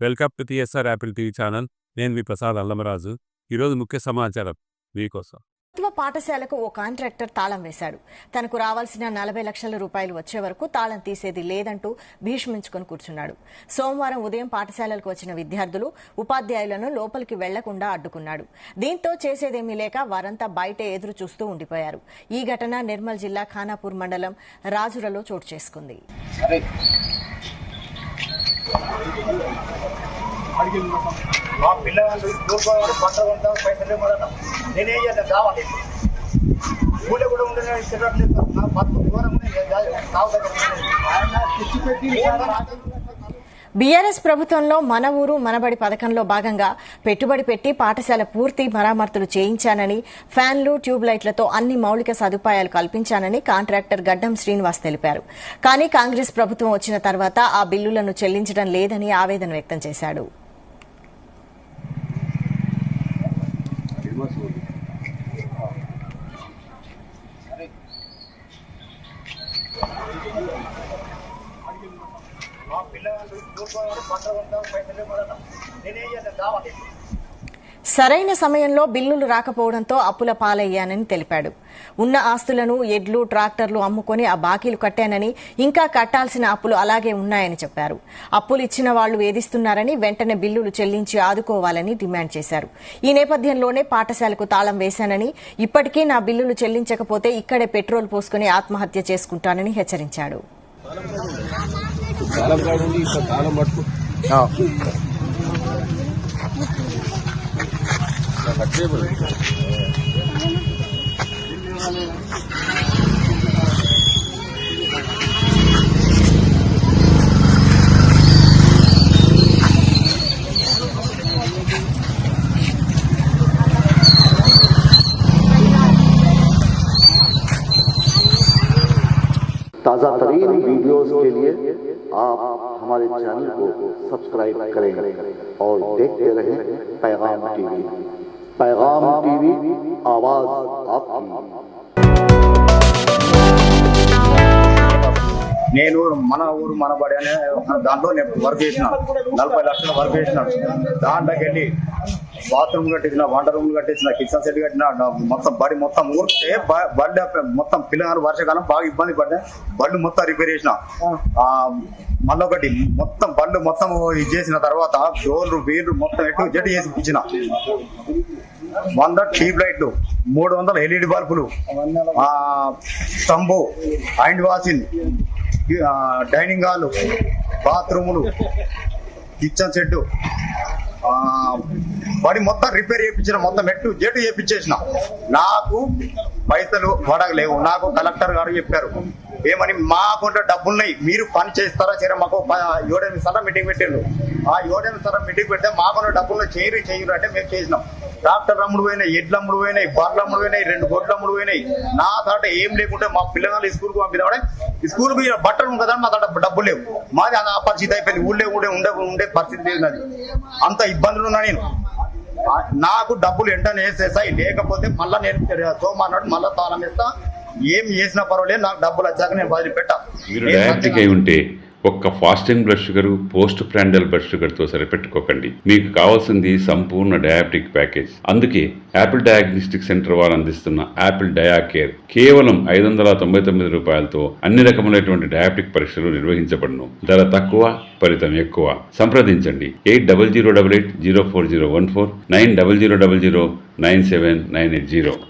Welcome to TSR Apple TV channel. నేను మీ ప్రసాద్ అల్లమరాజు. ఈరోజు ముఖ్య సమాచారం మీకోసం. ప్రభుత్వ పాఠశాలకు ఓ కాంట్రాక్టర్ తాళం వేశాడు. తనకు రావాల్సిన 40 లక్షల రూపాయలు వచ్చే వరకు తాళం తీసేది లేదంటూ భీష్మించుకొని కూర్చున్నాడు. సోమవారం ఉదయం పాఠశాలలకు వచ్చిన విద్యార్థులు ఉపాధ్యాయులను లోపలికి వెళ్లకుండా అడ్డుకున్నాడు. దీంతో చేసేదేమీ లేక వారంతా బయటే ఎదురు చూస్తూ ఉండిపోయారు. ఈ ఘటన నిర్మల్ జిల్లా ఖానాపూర్ మండలం రాజురలో చోటు చేసుకుంది. మా పిల్లలు దూరుకోవాలి పంట కొంటాం పైసలు కూడా నేనేం చేద్దాం కావాలి ఊళ్ళో కూడా ఉండే తిరగట్లేదు నా పత్తు దూరం బీఆర్ఎస్ ప్రభుత్వంలో మన ఊరు మనబడి పథకంలో భాగంగా పెట్టుబడి పెట్టి పాఠశాల పూర్తి మరామతులు చేయించానని, ఫ్యాన్లు, ట్యూబ్ లైట్లతో అన్ని మౌలిక సదుపాయాలు కల్పించానని కాంట్రాక్టర్ గడ్డం శ్రీనివాస్ తెలిపారు. కానీ కాంగ్రెస్ ప్రభుత్వం వచ్చిన తర్వాత ఆ బిల్లులను చెల్లించడం లేదని ఆవేదన వ్యక్తం చేశాడు. మా పిల్లలు దూరుకోవాలి పంట కొంటాం పైసలు కూడా నేనేం చేద్దాం కావాలి. సరైన సమయంలో బిల్లులు రాకపోవడంతో అప్పుల పాలయ్యానని తెలిపాడు. ఉన్న ఆస్తులను, ఎడ్లు, ట్రాక్టర్లు అమ్ముకొని ఆ బాకీలు కట్టానని, ఇంకా కట్టాల్సిన అప్పులు అలాగే ఉన్నాయని చెప్పారు. అప్పులు ఇచ్చిన వాళ్లు వేధిస్తున్నారని, వెంటనే బిల్లులు చెల్లించి ఆదుకోవాలని డిమాండ్ చేశారు. ఈ నేపథ్యంలోనే పాఠశాలకు తాళం వేశానని, ఇప్పటికీ నా బిల్లులు చెల్లించకపోతే ఇక్కడే పెట్రోల్ పోసుకుని ఆత్మహత్య చేసుకుంటానని హెచ్చరించాడు. ताज़ा तरीन वीडियोस के लिए आप हमारे चैनल को सब्सक्राइब करें और देखते रहें पैगाम टीवी। पैगाम टीवी, आवाज़ आपकी। నేను మన ఊరు మనబడి అనే దాంట్లో నేను వర్క్ చేసిన 40 లక్షల వర్క్ చేసినాడు. దాంట్లోకి వెళ్ళి బాత్రూమ్ కట్టించిన, వంట రూమ్ కట్టించిన, కిచెన్ సెట్ కట్టిన, మొత్తం బడి మొత్తం ఊరికే బడి మొత్తం పిల్లలు వర్షాకాలం బాగా ఇబ్బంది పడ్డా బళ్ళు మొత్తం రిపేర్ చేసిన. మళ్ళొకటి మొత్తం బళ్ళు మొత్తం ఇది చేసిన తర్వాత డోర్లు వీళ్ళు మొత్తం ఎటు జట్టు చేసి ఇచ్చిన. 100 ట్యూబ్ లైట్లు, 300 LED బల్బులు, స్తంభు, హ్యాండ్ వాషింగ్, డైనింగ్ హాల్, బాత్రూములు, కిచెన్ సెట్, బడి మొత్తం రిపేర్ చేయించిన, మొత్తం ఎట్టు జెట్టు చేయించేసిన. నాకు పైసలు పడగలేవు. నాకు కలెక్టర్ గారు చెప్పారు ఏమని, మాకుంటే డబ్బులున్నాయి, మీరు పని చేస్తారా సరే. మాకు 7 సార్లు మీటింగ్ పెట్టారు. ఆ 7 సార్లు మీటింగ్ పెడితే మాకున్న డబ్బులు చేయరు అంటే మేము చేసినాం. ట్రాక్టర్ అమ్ముడు పోయినాయి, ఎడ్లు అమ్ముడు పోయినాయి, బర్రెలు అమ్ముడు పోయినాయి, 2 గొడ్లు అమ్ముడు పోయినాయి. నా తాట ఏం లేకుంటే మా పిల్లగాళ్ళు స్కూల్కి పంపినాడే, స్కూల్ బట్టలు కదా నా తాట డబ్బులు లేవు. మాది ఆ పరిస్థితి అయిపోయింది. ఊళ్ళే ఉండే పరిస్థితి లేదు. నాది అంత ఇబ్బందులు ఉన్నా. నేను నాకు డబ్బులు వెంటనే వేసేసాయి, లేకపోతే మళ్ళీ నేను సోమవారం నాడు మళ్ళీ తాళం వేస్తా. ఏం చేసినా పర్వాలేదు, నాకు డబ్బులు వచ్చాక నేను వదిలిపెట్టా. మీరు డయాబెటిక్ అయి ఉంటే ఒక్క fasting blood sugar, post prandial blood షుగర్తో సరిపెట్టుకోకండి. మీకు కావాల్సింది సంపూర్ణ డయాబెటిక్ ప్యాకేజ్. అందుకే యాపిల్ డయాగ్నోస్టిక్ సెంటర్ వారు అందిస్తున్న యాపిల్ డయా కేర్ కేవలం 599 రూపాయలతో అన్ని రకములైనటువంటి డయాబెటిక్ పరీక్షలు నిర్వహించబడును. ధర తక్కువ, ఫలితం ఎక్కువ. సంప్రదించండి 8008804014 900000979880.